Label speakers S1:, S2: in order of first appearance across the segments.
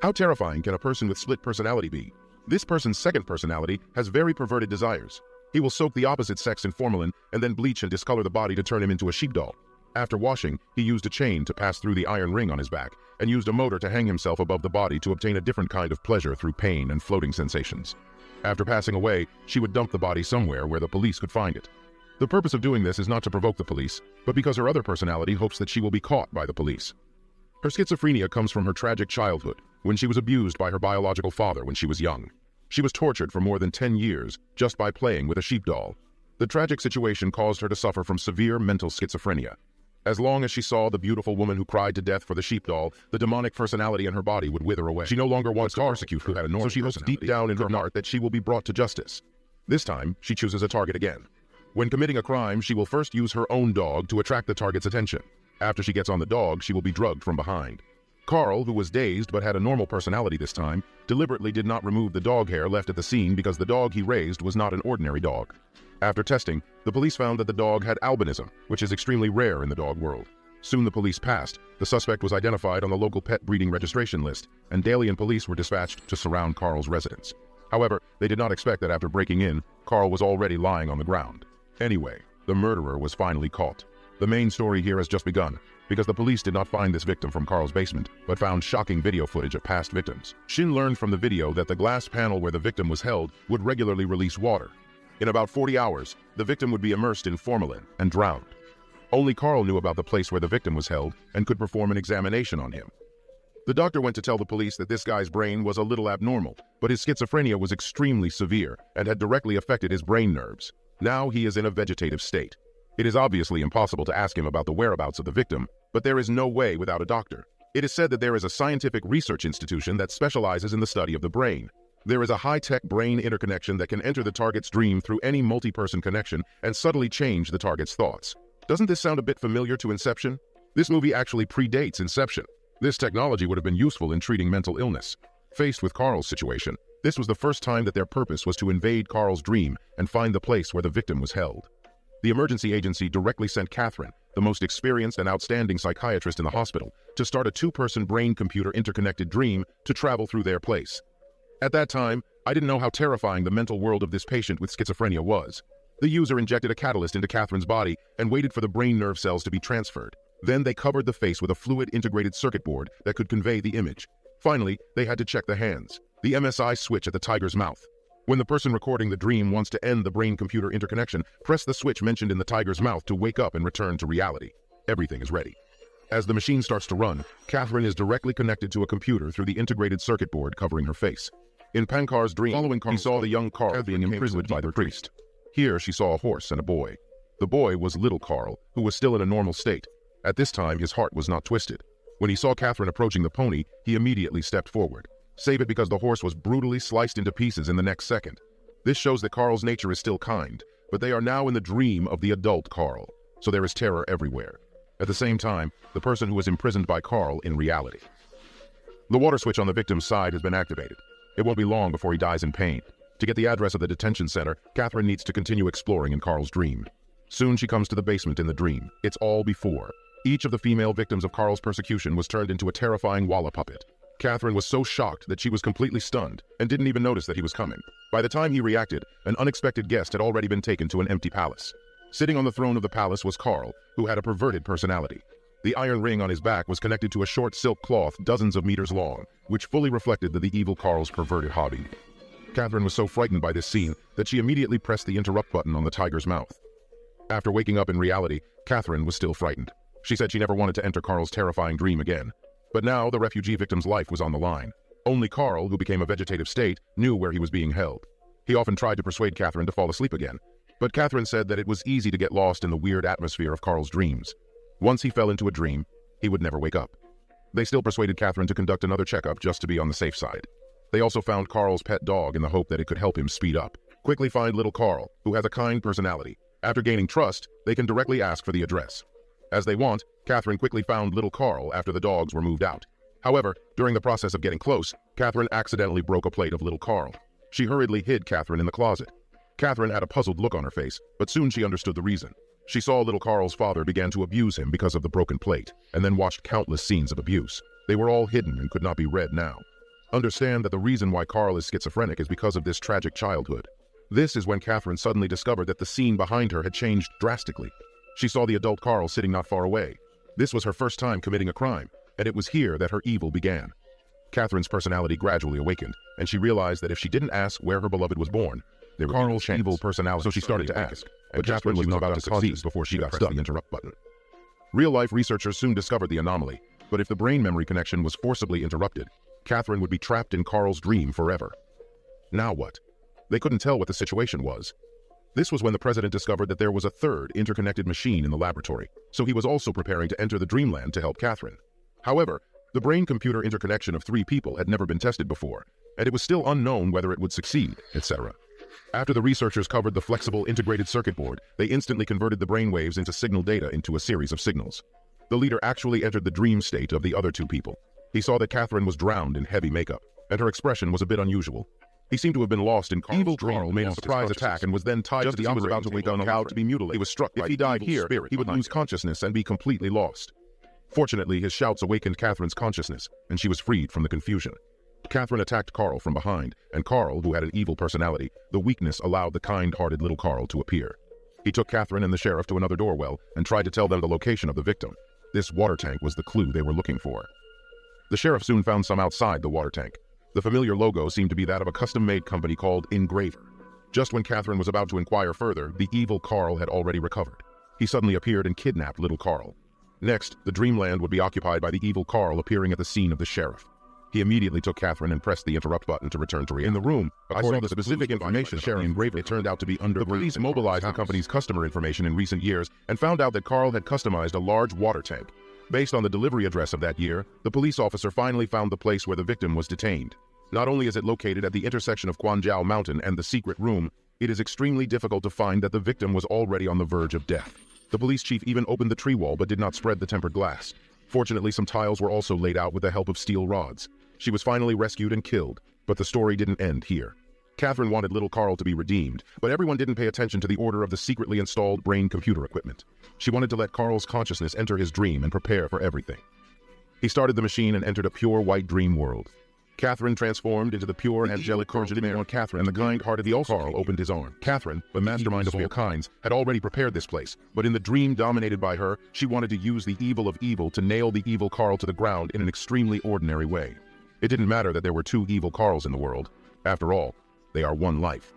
S1: How terrifying can a person with split personality be? This person's second personality has very perverted desires. He will soak the opposite sex in formalin and then bleach and discolor the body to turn him into a sheepdoll. After washing, he used a chain to pass through the iron ring on his back and used a motor to hang himself above the body to obtain a different kind of pleasure through pain and floating sensations. After passing away, she would dump the body somewhere where the police could find it. The purpose of doing this is not to provoke the police, but because her other personality hopes that she will be caught by the police. Her schizophrenia comes from her tragic childhood, when she was abused by her biological father when she was young. She was tortured for more than 10 years just by playing with a sheepdoll. The tragic situation caused her to suffer from severe mental schizophrenia. As long as she saw the beautiful woman who cried to death for the sheepdoll, the demonic personality in her body would wither away. She no longer wants to persecute who had a normal, so she hopes deep down in her heart that she will be brought to justice. This time, she chooses a target again. When committing a crime, she will first use her own dog to attract the target's attention. After she gets on the dog, she will be drugged from behind. Carl, who was dazed but had a normal personality this time, deliberately did not remove the dog hair left at the scene because the dog he raised was not an ordinary dog. After testing, the police found that the dog had albinism, which is extremely rare in the dog world. Soon the police passed. The suspect was identified on the local pet breeding registration list, and Dalian police were dispatched to surround Carl's residence. However, they did not expect that after breaking in, Carl was already lying on the ground. Anyway, the murderer was finally caught. The main story here has just begun, because the police did not find this victim from Carl's basement, but found shocking video footage of past victims. Shin learned from the video that the glass panel where the victim was held would regularly release water. In about 40 hours, the victim would be immersed in formalin and drowned. Only Carl knew about the place where the victim was held and could perform an examination on him. The doctor went to tell the police that this guy's brain was a little abnormal, but his schizophrenia was extremely severe and had directly affected his brain nerves. Now he is in a vegetative state. It is obviously impossible to ask him about the whereabouts of the victim, but there is no way without a doctor. It is said that there is a scientific research institution that specializes in the study of the brain. There is a high-tech brain interconnection that can enter the target's dream through any multi-person connection and subtly change the target's thoughts. Doesn't this sound a bit familiar to Inception? This movie actually predates Inception. This technology would have been useful in treating mental illness. Faced with Carl's situation, this was the first time that their purpose was to invade Carl's dream and find the place where the victim was held. The emergency agency directly sent Catherine, the most experienced and outstanding psychiatrist in the hospital, to start a two-person brain-computer interconnected dream to travel through their place. At that time, I didn't know how terrifying the mental world of this patient with schizophrenia was. The user injected a catalyst into Catherine's body and waited for the brain nerve cells to be transferred. Then they covered the face with a fluid-integrated circuit board that could convey the image. Finally, they had to check the hands, the MSI switch at the tiger's mouth. When the person recording the dream wants to end the brain-computer interconnection, press the switch mentioned in the tiger's mouth to wake up and return to reality. Everything is ready. As the machine starts to run, Catherine is directly connected to a computer through the integrated circuit board covering her face. In Pankar's dream, he saw the young Carl being imprisoned by their priest. Here she saw a horse and a boy. The boy was little Carl, who was still in a normal state. At this time, his heart was not twisted. When he saw Catherine approaching the pony, he immediately stepped forward. Save it because the horse was brutally sliced into pieces in the next second. This shows that Carl's nature is still kind, but they are now in the dream of the adult Carl, so there is terror everywhere. At the same time, the person who is imprisoned by Carl in reality. The water switch on the victim's side has been activated. It won't be long before he dies in pain. To get the address of the detention center, Catherine needs to continue exploring in Carl's dream. Soon she comes to the basement in the dream. It's all before. Each of the female victims of Carl's persecution was turned into a terrifying walla puppet. Catherine was so shocked that she was completely stunned and didn't even notice that he was coming. By the time he reacted, an unexpected guest had already been taken to an empty palace. Sitting on the throne of the palace was Carl, who had a perverted personality. The iron ring on his back was connected to a short silk cloth dozens of meters long, which fully reflected the evil Carl's perverted hobby. Catherine was so frightened by this scene that she immediately pressed the interrupt button on the tiger's mouth. After waking up in reality, Catherine was still frightened. She said she never wanted to enter Carl's terrifying dream again. But now the refugee victim's life was on the line. Only Carl, who became a vegetative state, knew where he was being held. He often tried to persuade Catherine to fall asleep again, but Catherine said that it was easy to get lost in the weird atmosphere of Carl's dreams. Once he fell into a dream, he would never wake up. They still persuaded Catherine to conduct another checkup just to be on the safe side. They also found Carl's pet dog in the hope that it could help him speed up. Quickly find little Carl, who has a kind personality. After gaining trust, they can directly ask for the address. As they want, Catherine quickly found little Carl after the dogs were moved out. However, during the process of getting close, Catherine accidentally broke a plate of little Carl. She hurriedly hid Catherine in the closet. Catherine had a puzzled look on her face, but soon she understood the reason. She saw little Carl's father began to abuse him because of the broken plate, and then watched countless scenes of abuse. They were all hidden and could not be read now. Understand that the reason why Carl is schizophrenic is because of this tragic childhood. This is when Catherine suddenly discovered that the scene behind her had changed drastically. She saw the adult Carl sitting not far away. This was her first time committing a crime, and it was here that her evil began. Catherine's personality gradually awakened, and she realized that if she didn't ask where her beloved was born, there would be Carl's evil personality. So she started to ask, but Catherine was not about to succeed before she got stuck the interrupt button. Real-life researchers soon discovered the anomaly, but if the brain memory connection was forcibly interrupted, Catherine would be trapped in Carl's dream forever. Now what? They couldn't tell what the situation was. This was when the president discovered that there was a third interconnected machine in the laboratory, so he was also preparing to enter the dreamland to help Catherine. However, the brain-computer interconnection of 3 people had never been tested before, and it was still unknown whether it would succeed, etc. After the researchers covered the flexible integrated circuit board, they instantly converted the brainwaves into signal data into a series of signals. The leader actually entered the dream state of the other 2 people. He saw that Catherine was drowned in heavy makeup, and her expression was a bit unusual. He seemed to have been lost in Carl's evil dream. Carl made a surprise attack and was then tied to the operating about to wake up Cal to be mutilated. He was struck by if he died here, he would lose consciousness and be completely lost. Fortunately, his shouts awakened Catherine's consciousness, and she was freed from the confusion. Catherine attacked Carl from behind, and Carl, who had an evil personality, the weakness allowed the kind-hearted little Carl to appear. He took Catherine and the sheriff to another doorwell and tried to tell them the location of the victim. This water tank was the clue they were looking for. The sheriff soon found some outside the water tank. The familiar logo seemed to be that of a custom-made company called Engraver. Just when Catherine was about to inquire further, the evil Carl had already recovered. He suddenly appeared and kidnapped little Carl. Next, the dreamland would be occupied by the evil Carl appearing at the scene of the sheriff. He immediately took Catherine and pressed the interrupt button to return to reality. In the room, according to the specific information sharing Engraver, it turned out to be under the police mobilized the company's customer information in recent years and found out that Carl had customized a large water tank. Based on the delivery address of that year, the police officer finally found the place where the victim was detained. Not only is it located at the intersection of Quanjiao Mountain and the secret room, it is extremely difficult to find that the victim was already on the verge of death. The police chief even opened the tree wall but did not spread the tempered glass. Fortunately, some tiles were also laid out with the help of steel rods. She was finally rescued and killed, but the story didn't end here. Catherine wanted little Carl to be redeemed, but everyone didn't pay attention to the order of the secretly installed brain-computer equipment. She wanted to let Carl's consciousness enter his dream and prepare for everything. He started the machine and entered a pure white dream world. Catherine transformed into the pure angelic Carl on Catherine, and the kind-hearted Carl opened his arm. Catherine, the mastermind of all kinds, had already prepared this place, but in the dream dominated by her, she wanted to use the evil of evil to nail the evil Carl to the ground in an extremely ordinary way. It didn't matter that there were 2 evil Carls in the world. After all, they are one life.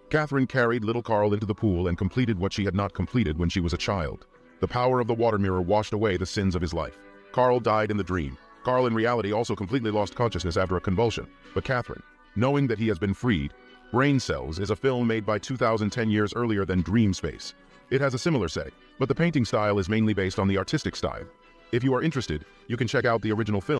S1: Catherine carried little Carl into the pool and completed what she had not completed when she was a child. The power of the water mirror washed away the sins of his life. Carl died in the dream. Carl in reality also completely lost consciousness after a convulsion. But Catherine, knowing that he has been freed, Brain Cells is a film made by 2010 years earlier than Dream Space. It has a similar setting, but the painting style is mainly based on the artistic style. If you are interested, you can check out the original film.